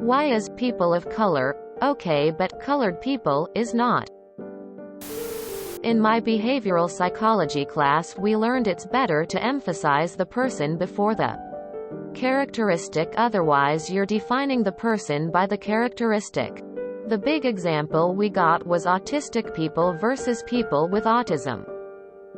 Why is people of color okay but colored people is not? In my behavioral psychology class we learned it's better to emphasize the person before the characteristic, otherwise you're defining the person by the characteristic. The big example we got was autistic people versus people with autism.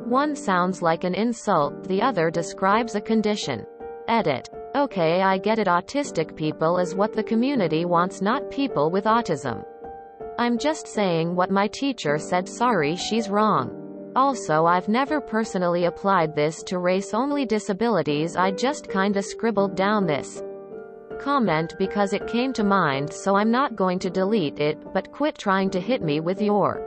One sounds like an insult, the other describes a condition. Edit. Okay, I get it, autistic people is what the community wants, not people with autism. I'm just saying what my teacher said, sorry she's wrong. Also, I've never personally applied this to race-only disabilities, I just kinda scribbled down this comment because it came to mind, so I'm not going to delete it, but quit trying to hit me with your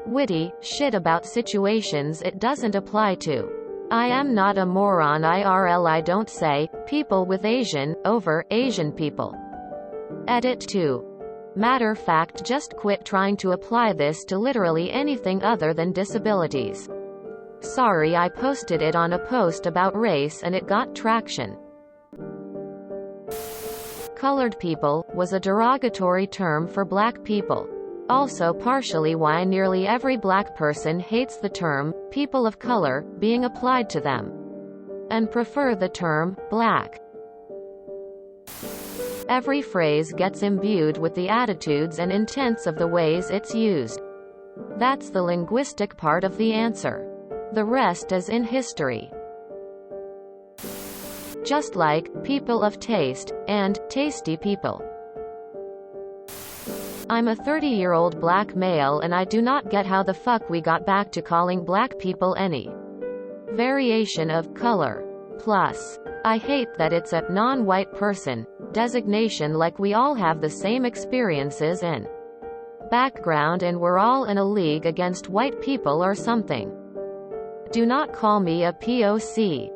witty shit about situations it doesn't apply to. I am not a moron IRL. I don't say people with Asian over Asian people. Edit 2. Matter fact, just quit trying to apply this to literally anything other than disabilities. Sorry, I posted it on a post about race and it got traction. Colored people was a derogatory term for black people. Also partially why nearly every black person hates the term people of color being applied to them and prefer the term black. Every phrase gets imbued with the attitudes and intents of the ways it's used. That's the linguistic part of the answer. The rest is in history. Just like people of taste and tasty people. I'm a 30-year-old black male and I do not get how the fuck we got back to calling black people any variation of color. Plus, I hate that it's a non-white person designation, like we all have the same experiences and background and we're all in a league against white people or something. Do not call me a POC.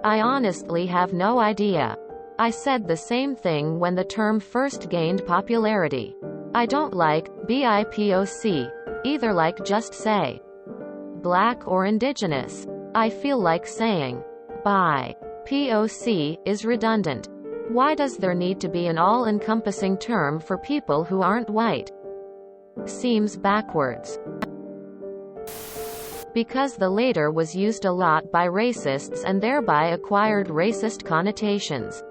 I honestly have no idea. I said the same thing when the term first gained popularity. I don't like BIPOC either, like just say black or indigenous. I feel like saying bi POC is redundant. Why does there need to be an all-encompassing term for people who aren't white? Seems backwards. Because the later was used a lot by racists and thereby acquired racist connotations.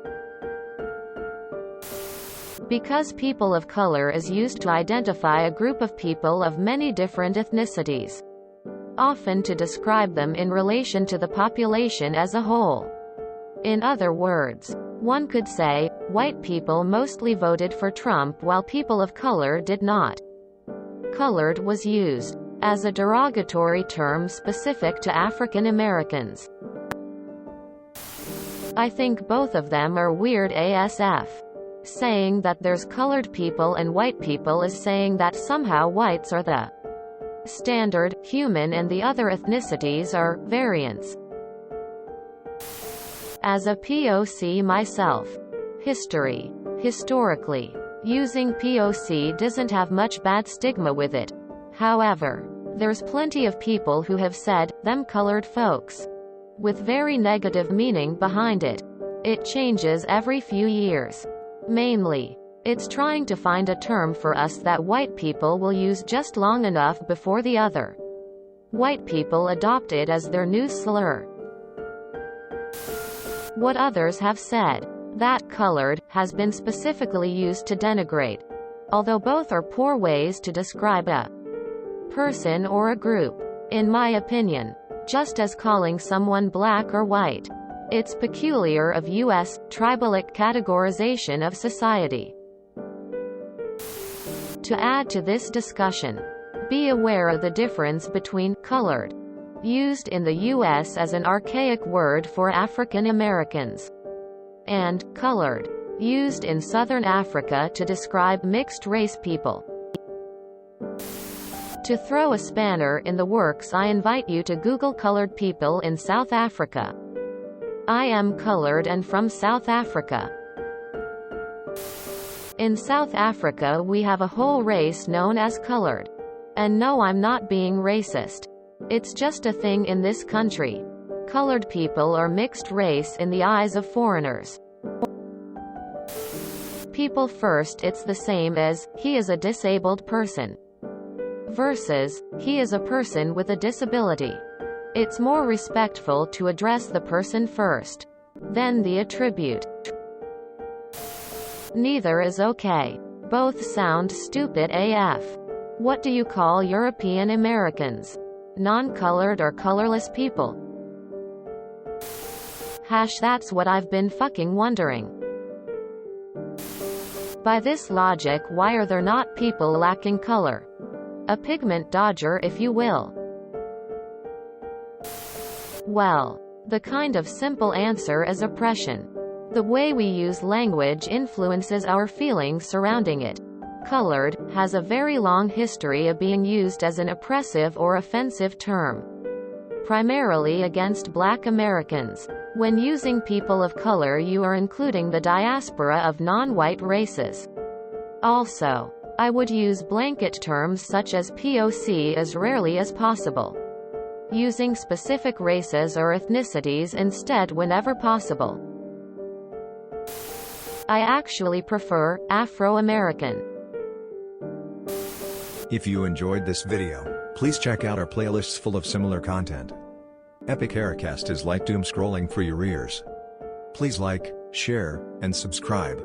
Because people of color is used to identify a group of people of many different ethnicities, often to describe them in relation to the population as a whole. In other words, one could say, white people mostly voted for Trump while people of color did not. Colored was used as a derogatory term specific to African Americans. I think both of them are weird ASF. Saying that there's colored people and white people is saying that somehow whites are the standard human and the other ethnicities are variants. As a POC myself, historically, using POC doesn't have much bad stigma with it. However, there's plenty of people who have said, them colored folks, with very negative meaning behind it. It changes every few years. Mainly, it's trying to find a term for us that white people will use just long enough before the other white people adopt it as their new slur. What others have said, that colored, has been specifically used to denigrate. Although both are poor ways to describe a person or a group. In my opinion, just as calling someone black or white. It's peculiar of U.S. tribalic categorization of society. To add to this discussion, be aware of the difference between colored, used in the U.S. as an archaic word for African Americans, and colored, used in Southern Africa to describe mixed-race people. To throw a spanner in the works, I invite you to Google colored people in South Africa. I am colored and from South Africa. In South Africa we have a whole race known as colored. And no, I'm not being racist. It's just a thing in this country. Colored people are mixed race in the eyes of foreigners. With people first, it's the same as, he is a disabled person, versus, he is a person with a disability. It's more respectful to address the person first, then the attribute. Neither is okay. Both sound stupid AF. What do you call European Americans? Non-colored or colorless people? That's what I've been fucking wondering. By this logic, why are there not people lacking color? A pigment dodger, if you will. Well, the kind of simple answer is oppression. The way we use language influences our feelings surrounding it. Colored has a very long history of being used as an oppressive or offensive term, primarily against Black Americans. When using people of color, you are including the diaspora of non-white races. Also, I would use blanket terms such as POC as rarely as possible, using specific races or ethnicities instead whenever possible. I actually prefer Afro-American. If you enjoyed this video, please check out our playlists full of similar content. Epic Aircast is like doom scrolling for your ears. Please like, share, and subscribe.